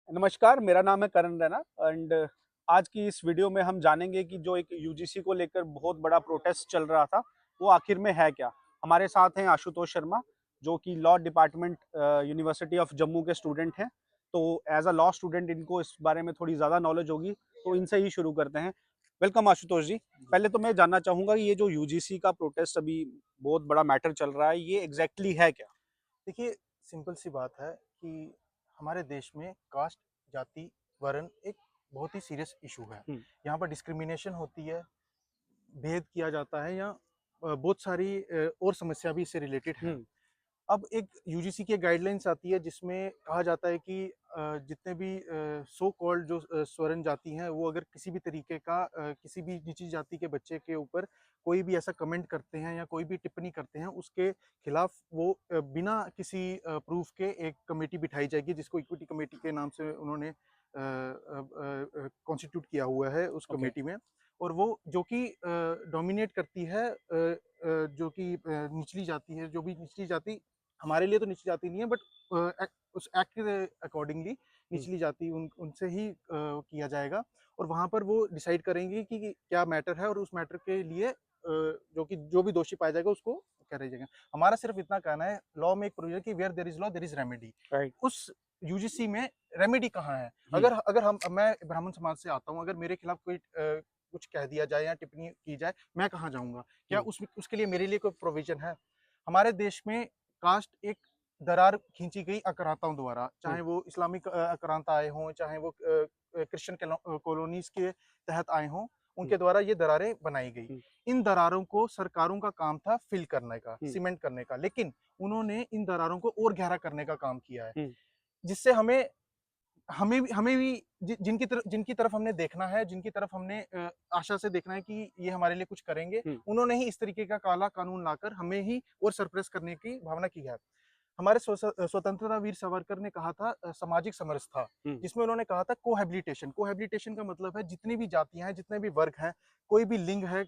नमस्कार, मेरा नाम है करण रैना एंड आज की इस वीडियो में हम जानेंगे कि जो एक यूजीसी को लेकर बहुत बड़ा प्रोटेस्ट चल रहा था, वो आखिर में है क्या? हमारे साथ हैं आशुतोष शर्मा, जो कि law department university of Jammu के स्टूडेंट हैं। तो एज़ अ लॉ स्टूडेंट इनको इस बारे में थोड़ी ज़्यादा नॉलेज होगी, तो इनसे ही शुरू करते हैं। वेलकम आशुतोष जी। पहले तो मैं जानना चाहूँगा कि ये जो यूजीसी का प्रोटेस्ट अभी बहुत बड़ा मैटर चल रहा है, ये एग्ज़ैक्टली है क्या? देखिए, सिंपल सी बात है कि हमारे देश में कास्ट, जाति, वर्ण एक बहुत ही सीरियस इशू है। हुँ, यहाँ पर डिस्क्रिमिनेशन होती है, भेद किया जाता है या बहुत सारी और समस्या भी इससे रिलेटेड हैं। हुँ, अब एक यूजीसी की गाइडलाइंस आती है जिसमें कहा जाता है कि जितने भी सो कॉल्ड जो स्वर्ण जाति हैं वो अगर किसी भी तरीके का किसी भी नीची जाति के बच्चे के ऊपर कोई भी ऐसा कमेंट करते हैं या कोई भी टिप्पणी करते हैं उसके खिलाफ वो बिना किसी प्रूफ के एक कमेटी बिठाई जाएगी जिसको इक्विटी कमेटी के नाम से उन्होंने कॉन्स्टिट्यूट किया हुआ है उस ओके। कमेटी में। और वो जो कि डोमिनेट करती है जो कि निचली जाति है, जो भी निचली जाति हमारे लिए तो निचली जाति नहीं है बट उस एक्ट के अकॉर्डिंगली हुँ, निचली जाति उनसे ही किया जाएगा। और वहाँ पर वो डिसाइड करेंगे कि क्या मैटर है और उस मैटर के लिए जो भी दोषी पाया जाएगा उसको करे जाएगा। हमारा सिर्फ इतना कहना है, लॉ में एक प्रोविजन कि where there is law there is remedy. Right. उस यूजीसी में रेमेडी कहाँ है? हुँ, अगर अगर हम मैं ब्राह्मण समाज से आता हूँ, अगर मेरे खिलाफ कोई कुछ कह दिया जाए या टिप्पणी की जाए, मैं कहाँ जाऊँगा? क्या हुँ, उसके लिए मेरे लिए कोई प्रोविजन है? हमारे देश में कास्ट एक दरार खींची गई आक्रांताओं द्वारा, हुँ, चाहे वो इस्लामिक आक्रांता आए हों, चाहे वो क्रिश्चियन कॉलोनीज़ के तहत आए हों, हुँ, उनके द्वारा ये दरारें बनाई गई। हुँ, इन दरारों को सरकारों का काम था फिल करने का, हुँ, सीमेंट करने का, लेकिन उन्होंने इन दरारों को और गहरा करने का काम किया है। हुँ, जिससे हमें भी जिनकी तरफ हमने देखना है, जिनकी तरफ हमने आशा से देखना है कि ये हमारे लिए कुछ करेंगे, हुँ, उन्होंने ही इस तरीके का काला कानून लाकर हमें ही और सरप्रेस करने की भावना की है। हमारे स्वतंत्रता वीर सावरकर ने कहा था सामाजिक समरसता, हुँ, जिसमें उन्होंने कहा था कोहैबिलिटेशन। कोहैबिलिटेशन का मतलब है जितनी भी जातियाँ हैं, जितने भी वर्ग हैं, कोई भी लिंग है,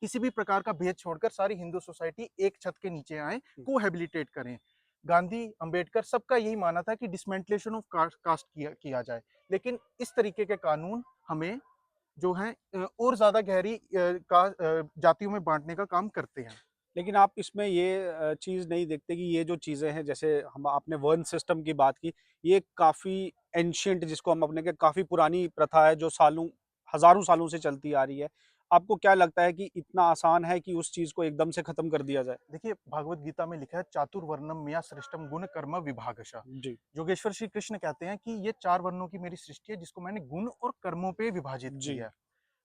किसी भी प्रकार का भेद छोड़कर सारी हिंदू सोसाइटी एक छत के नीचे आए, हुँ। कोहैबिलिटेट करें। गांधी, अंबेडकर सबका यही मानना था कि डिसमेंटलेशन ऑफ कास्ट किया जाए। लेकिन इस तरीके के कानून हमें जो है और ज़्यादा गहरी जातियों में बाँटने का काम करते हैं। लेकिन आप इसमें ये चीज़ नहीं देखते कि ये जो चीज़ें हैं, जैसे हम आपने वर्ण सिस्टम की बात की, ये काफ़ी एंशिएंट जिसको हम अपने के काफ़ी पुरानी प्रथा है जो सालों हज़ारों सालों से चलती आ रही है। आपको क्या लगता है कि इतना आसान है कि उस चीज़ को एकदम से खत्म कर दिया जाए? देखिए, भागवत गीता में लिखा है चातुर्वर्णम मया सृष्टम गुण कर्म विभागशः। जी, योगेश्वर श्री कृष्ण कहते हैं कि ये 4 वर्णों की मेरी सृष्टि है जिसको मैंने गुण और कर्मों पे विभाजित की जी, है।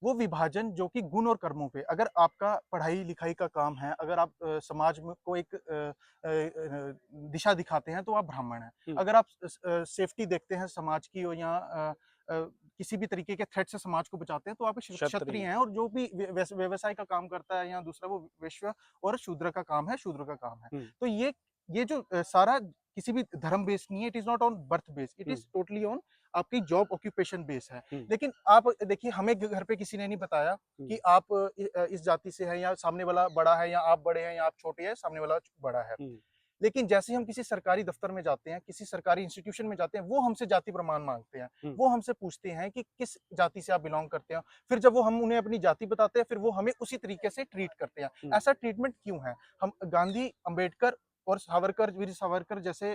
वो विभाजन जो कि गुण और कर्मों पे, अगर आपका पढ़ाई-लिखाई का काम है, अगर आप समाज में को एक दिशा दिखाते हैं तो आप ब्राह्मण हैं। हुँ, अगर आप सेफ्टी देखते हैं समाज की, और या किसी भी तरीके के थ्रेट से समाज को बचाते हैं तो आप क्षत्रिय क्षत्रिय। हैं। और जो भी व्यवसाय का काम करता है या दूसरा, वो वैश्य और शूद्र का काम है, शूद्र का काम है। हुँ, तो ये जो सारा किसी भी धर्म बेस्ड नहीं है, it is not on birth based, it hmm, is totally on आपकी जॉब ऑक्यूपेशन बेस है। हुँ, लेकिन आप देखिए, हमें घर पे किसी ने नहीं बताया हुँ, कि आप इस जाति से हैं, या सामने वाला बड़ा है, या आप बड़े हैं, या आप छोटे हैं, सामने वाला बड़ा है। हुँ, लेकिन जैसे ही हम किसी सरकारी दफ्तर में जाते हैं, किसी सरकारी इंस्टीट्यूशन में जाते हैं, वो हमसे जाति प्रमाण माँगते हैं। हुँ, वो हमसे पूछते हैं कि किस जाति से आप बिलॉन्ग करते हो? फिर जब वो हम उन्हें अपनी जाति बताते हैं, फिर वो हमें उसी तरीके से ट्रीट करते हैं। हुँ। ऐसा ट्रीटमेंट क्यों है? हम गांधी, अंबेडकर और सावरकर, वीर सावरकर जैसे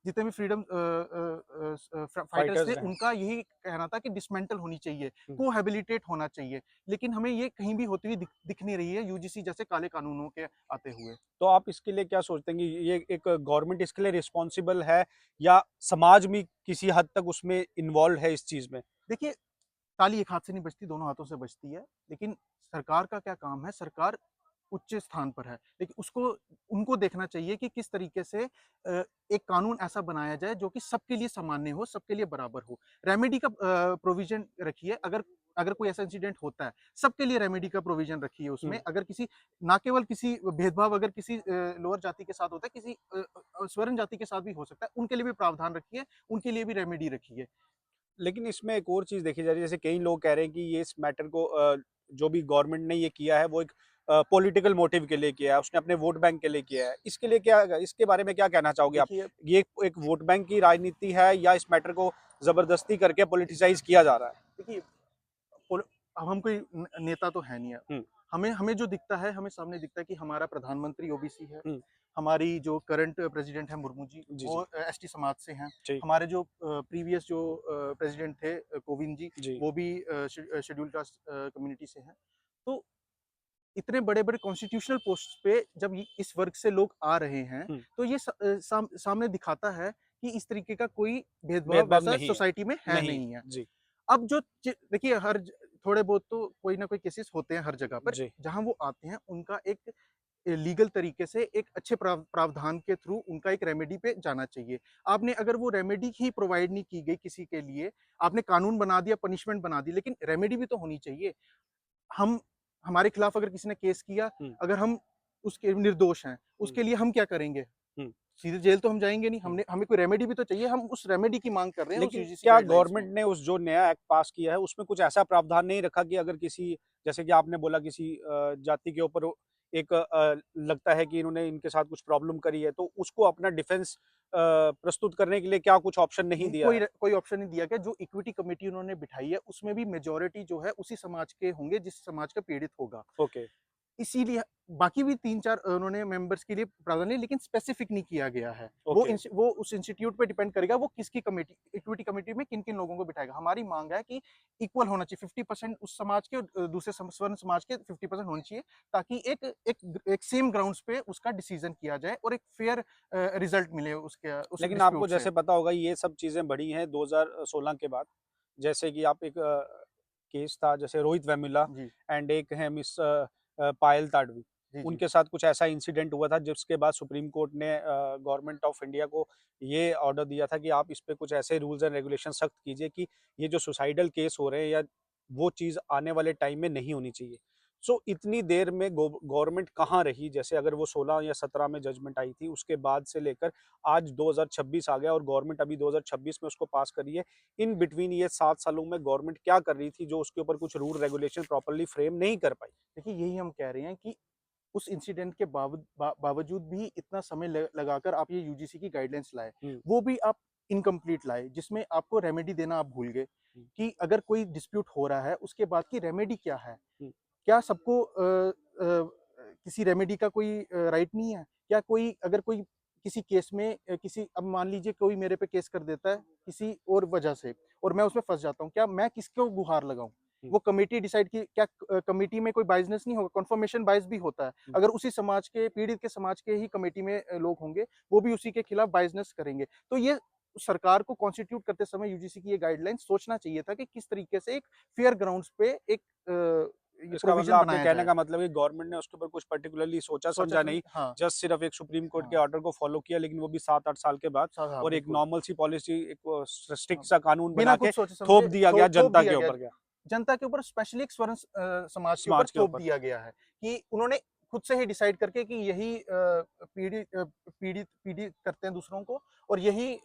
जितने भी फ्रीडम फाइटर्स थे, फाइटर्स रहे हैं। उनका यही कहना था कि डिसमेंटल होनी चाहिए, हुँ। कोहैबिलिटेट होना चाहिए। लेकिन हमें ये कहीं भी होती हुई दिख नहीं रही है यूजीसी जैसे काले कानूनों के आते हुए। तो आप इसके लिए क्या सोचते हैं कि ये एक गवर्नमेंट इसके लिए रिस्पॉन्सिबल है या समाज भी किसी हद तक उसमें इन्वॉल्व है इस चीज़ में? देखिए, ताली एक हाथ से नहीं बजती, दोनों हाथों से बजती है। लेकिन सरकार का क्या काम है? सरकार उच्च स्थान पर है। लेकिन उसको उनको देखना चाहिए कि किस तरीके से एक कानून ऐसा बनाया जाए जो कि सबके लिए सामान्य हो, सबके लिए बराबर हो। रेमेडी का प्रोविज़न रखिए, अगर अगर कोई ऐसा इंसिडेंट होता है, सबके लिए रेमेडी का प्रोविज़न रखिए उसमें। हुँ। अगर किसी, ना केवल किसी भेदभाव अगर किसी लोअर जाति के साथ होता है, किसी स्वर्ण जाति के साथ भी हो सकता है, उनके लिए भी प्रावधान रखिए, उनके लिए भी रेमेडी रखिए। लेकिन इसमें एक और चीज़ देखी जा रही है, जैसे कई लोग कह रहे हैं कि ये इस मैटर को जो भी गवर्नमेंट ने ये किया है वो एक पॉलिटिकल मोटिव के लिए किया है, उसने अपने वोट बैंक के लिए किया है। इसके लिए क्या, इसके बारे में क्या कहना चाहोगे आप? देखिए ये एक वोट बैंक की राजनीति है या इस मैटर को जबरदस्ती करके पॉलिटिसाइज किया जा रहा है? देखिए अब हम कोई नेता तो है नहीं है। हम्म। हमें हमें जो दिखता है, हमें सामने दिखता है कि हमारा प्रधानमंत्री ओबीसी है। हम्म। हमारी जो करंट प्रेसिडेंट है मुर्मू जी, जी वो जी एसटी समाज से हैं। जी हमारे जो प्रीवियस जो प्रेसिडेंट थे कोविंद जी, जी वो भी शेड्यूल कास्ट कम्युनिटी से हैं। तो इतने बड़े-बड़े कॉन्स्टिट्यूशनल पोस्ट पे जब इस वर्ग से लोग आ रहे हैं, हम्म। तो ये सामने दिखाता है कि इस तरीके का कोई भेदभाव भेदभाव वैसा नहीं है। सोसाइटी में है नहीं है। नहीं है। जी अब जो देखिए थोड़े बहुत तो कोई ना कोई केसेस होते हैं हर जगह पर। जी जहां वो आते हैं उनका एक लीगल तरीके से एक अच्छे प्रावधान के थ्रू उनका एक रेमेडी पे जाना चाहिए। आपने अगर वो रेमेडी ही प्रोवाइड नहीं की गई किसी के लिए, आपने कानून बना दिया, पनिशमेंट बना दी, लेकिन रेमेडी भी तो होनी चाहिए। हम हमारे खिलाफ अगर किसी ने केस किया, हम्म। अगर हम उसके निर्दोष हैं, हम्म। उसके लिए हम क्या करेंगे? हम्म। सीधे जेल तो हम जाएंगे नहीं। हम्म। हमने हमें कोई रेमेडी भी तो चाहिए। हम उस रेमेडी की मांग कर रहे हैं उस लेकिन यूजीसी क्या गाइडलाइंस में। गवर्नमेंट ने उस जो नया एक्ट पास किया है उसमें कुछ ऐसा प्रावधान नहीं रखा कि अगर किसी, जैसे कि आपने बोला किसी जाति के ऊपर एक लगता है कि इन्होंने इनके साथ कुछ प्रॉब्लम करी है, तो उसको अपना डिफेंस प्रस्तुत करने के लिए क्या कुछ ऑप्शन नहीं नहीं, दिया है? कोई ऑप्शन नहीं दिया गया। जो इक्विटी कमेटी उन्होंने बिठाई है, उसमें भी मेजॉरिटी जो है उसी समाज के होंगे जिस समाज का पीड़ित होगा। ओके। इसीलिए बाकी भी 3-4 उन्होंने मेंबर्स के लिए प्रावधान है, लेकिन स्पेसिफिक नहीं किया गया है। ओके। वो उस इंस्टीट्यूट पे डिपेंड करेगा, वो किसकी कमेटी, इक्विटी कमेटी में किन-किन लोगों को बिठाएगा। हमारी मांग है कि इक्वल होना चाहिए, 50% उस समाज के और दूसरे स्वर्ण समाज के 50% होनी चाहिए, ताकि एक सेम ग्राउंड्स पे उसका डिसीजन किया जाए और एक फेयर रिजल्ट मिले उसके उस लेकिन आपको डिस्प्यूट से। जैसे पता होगा ये सब चीजें बढ़ी हैं 2016 के बाद। जैसे कि आप एक केस था जैसे रोहित वेमुला जी, एंड एक है मिस पायल ताडवी। जी, जी। उनके साथ कुछ ऐसा इंसिडेंट हुआ था जिसके बाद सुप्रीम कोर्ट ने गवर्नमेंट ऑफ इंडिया को ये ऑर्डर दिया था कि आप इस पे कुछ ऐसे रूल्स एंड रेगुलेशन सख्त कीजिए कि ये जो सुसाइडल केस हो रहे हैं या वो चीज़ आने वाले टाइम में नहीं होनी चाहिए। सो इतनी देर में गवर्नमेंट कहाँ रही? जैसे अगर वो 16 या 17 में जजमेंट आई थी, उसके बाद से लेकर आज 2026 आ गया और गवर्नमेंट अभी 2026 में उसको पास कर रही है। इन बिटवीन ये 7 सालों में गवर्नमेंट क्या कर रही थी जो उसके ऊपर कुछ रूल रेगुलेशन प्रॉपर्ली फ्रेम नहीं कर पाई? देखिए, यही हम कह रहे हैं कि उस इंसिडेंट के बावजूद भी इतना समय लगाकर आप ये यूजीसी की गाइडलाइंस लाए, हुँ। वो भी आप इनकम्प्लीट लाए, जिसमें आपको रेमेडी देना आप भूल गए हुँ। कि अगर कोई डिस्प्यूट हो रहा है, उसके बाद की रेमेडी क्या है? हुँ। क्या सबको किसी रेमेडी का कोई राइट नहीं है? क्या कोई अगर कोई किसी केस में किसी अब मान लीजिए कोई मेरे पे केस कर देता है किसी और वजह से और मैं उसमें फँस जाता हूँ, क्या मैं किसको गुहार लगाऊँ? हुँ। वो कमिटी डिसाइड की क्या कमिटी में कोई बायसनेस नहीं होगा? कन्फर्मेशन बायस भी होता है। हुँ। अगर उसी समाज के पीड़ित के समाज के ही कमिटी में लोग होंगे, वो भी उसी के खिलाफ बायसनेस करेंगे। तो ये सरकार को कॉन्स्टिट्यूट करते समय यूजीसी की ये गाइडलाइन सोचना चाहिए था कि किस तरीके से एक फेयर ग्राउंड्स पे एक ये इसका मतलब प्रोविज़न आपके बनाया कहने जाए। का मतलब है गवर्नमेंट ने उसके ऊपर कुछ पर्टिकुलरली सोचा सोचा समझा समझ नहीं, हाँ, जस्ट सिर्फ एक सुप्रीम कोर्ट के हाँ। ऑर्डर को फॉलो किया, लेकिन वो भी 7-8 साल के बाद, हाँ, और एक बिल्कुल। नॉर्मल सी पॉलिसी, एक हाँ, स्ट्रिक्ट सा कानून बिना बना के कुछ सोचे थोप समझे दिया गया थोप जनता दिया के गया। ऊपर क्या? जनता के ऊपर स्पेशली एक स्वर्ण समाज के ऊपर समाज के थोप ऊपर। दिया गया है कि उन्होंने खुद से ही डिसाइड करके कि यही पीड़ित करते हैं दूसरों को और यही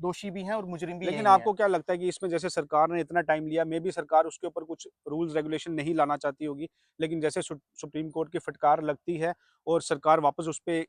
दोषी भी हैं और मुजरिम भी लेकिन यही हैं। आपको क्या लगता है कि इसमें जैसे सरकार ने इतना टाइम लिया, मे बी सरकार उसके ऊपर कुछ रूल्स रेगुलेशन नहीं लाना चाहती होगी, लेकिन जैसे सुप्रीम कोर्ट की फटकार लगती है और सरकार वापस उस पे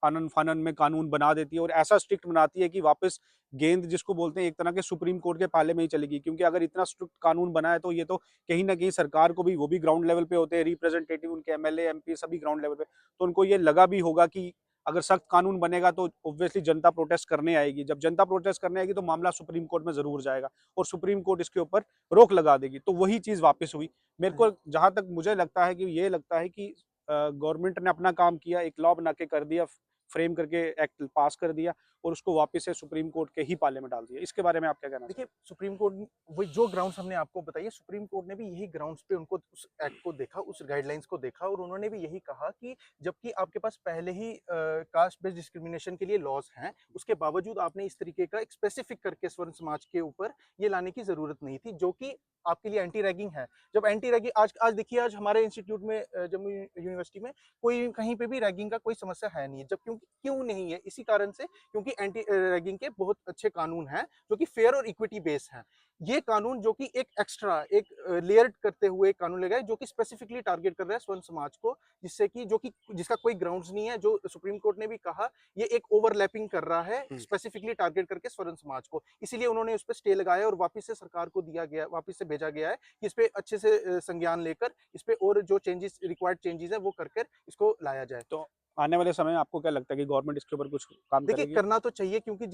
आनन-फानन में कानून बना देती है और ऐसा स्ट्रिक्ट बनाती है कि वापस गेंद जिसको बोलते हैं एक तरह के सुप्रीम कोर्ट के पाले में ही चलेगी, क्योंकि अगर इतना स्ट्रिक्ट कानून बना है तो ये तो कहीं न कहीं सरकार को भी, वो भी ग्राउंड लेवल पे होते हैं, रिप्रेजेंटेटिव उनके एमएलए, एमपी सभी ग्राउंड लेवल पे, तो उनको ये लगा भी होगा कि अगर सख्त कानून बनेगा तो ऑब्वियसली जनता प्रोटेस्ट करने आएगी। जब जनता प्रोटेस्ट करने आएगी तो मामला सुप्रीम कोर्ट में ज़रूर जाएगा और सुप्रीम कोर्ट इसके ऊपर रोक लगा देगी। तो वही चीज़ वापस हुई। मेरे हाँ जी। को जहाँ तक मुझे लगता है कि ये लगता है कि गवर्नमेंट ने अपना काम किया, एक लॉ बना के कर दिया, फ्रेम करके एक्ट पास कर दिया और उसको वापस से सुप्रीम कोर्ट के ही पाले में डाल दिया। इसके बारे में आप क्या कहना देखिए, चाहेंगे? सुप्रीम कोर्ट वही जो ग्राउंड्स हमने आपको बताई, सुप्रीम कोर्ट ने भी यही ग्राउंड्स पे उनको उस एक्ट को देखा, उस गाइडलाइंस को देखा और उन्होंने भी यही कहा कि जबकि आपके पास पहले ही कास्ट बेस्ड डिस्क्रिमिनेशन के लिए लॉज हैं, उसके बावजूद आपने इस तरीके का एक स्पेसिफिक करके स्वर्ण समाज के ऊपर ये लाने की ज़रूरत नहीं थी, जो कि आपके लिए एंटी रैगिंग है। जब एंटी रैगिंग आज आज देखिए, आज हमारे इंस्टीट्यूट में जम्मू यूनिवर्सिटी में कोई कहीं पे भी रैगिंग का कोई समस्या है नहीं है। जब क्योंकि क्यों नहीं है? इसी कारण से क्योंकि एंटी रैगिंग के बहुत अच्छे कानून हैं जो कि फेयर और इक्विटी बेस हैं। ये कानून जो कि एक एक्स्ट्रा एक लेयर्ड करते हुए कानून लगाए जो कि स्पेसिफिकली टारगेट कर रहा है स्वर्ण समाज को, जिससे कि जो कि जिसका कोई ग्राउंड्स नहीं है, जो सुप्रीम कोर्ट ने भी कहा ये एक ओवरलैपिंग कर रहा है स्पेसिफिकली टारगेट करके स्वर्ण समाज को, इसीलिए उन्होंने उस पर स्टे लगाया और वापस से सरकार को दिया गया, वापस से भेजा गया है कि इस पे अच्छे से संज्ञान लेकर इस पे और जो चेंजेस रिक्वायर्ड चेंजेस है वो करके इसको लाया जाए। तो आने वाले समय में आपको क्या लगता है कि गवर्नमेंट इसके ऊपर कुछ काम देखिए, करेगी? करना तो चाहिए क्योंकि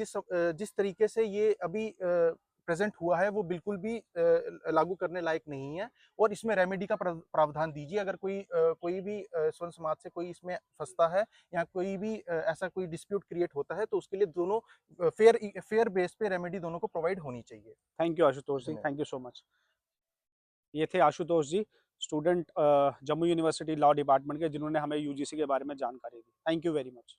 जिस तरीके से ये अभी प्रेज़ेंट हुआ है वो बिल्कुल भी लागू करने लायक नहीं है और इसमें रेमेडी का प्रावधान दीजिए। अगर कोई भी स्वर्ण समाज से कोई इसमें फँसता है या कोई भी ऐसा कोई डिस्प्यूट क्रिएट होता है तो उसके लिए दोनों फेयर बेस पे रेमेडी दोनों को प्रोवाइड होनी चाहिए। थैंक यू आशुतोष जी, धन्यवाद। Thank you so much. ये थे Ashutosh ji, student Jammu university law department के, जिन्होंने हमें यूजीसी के बारे में जानकारी दी। Thank you very much.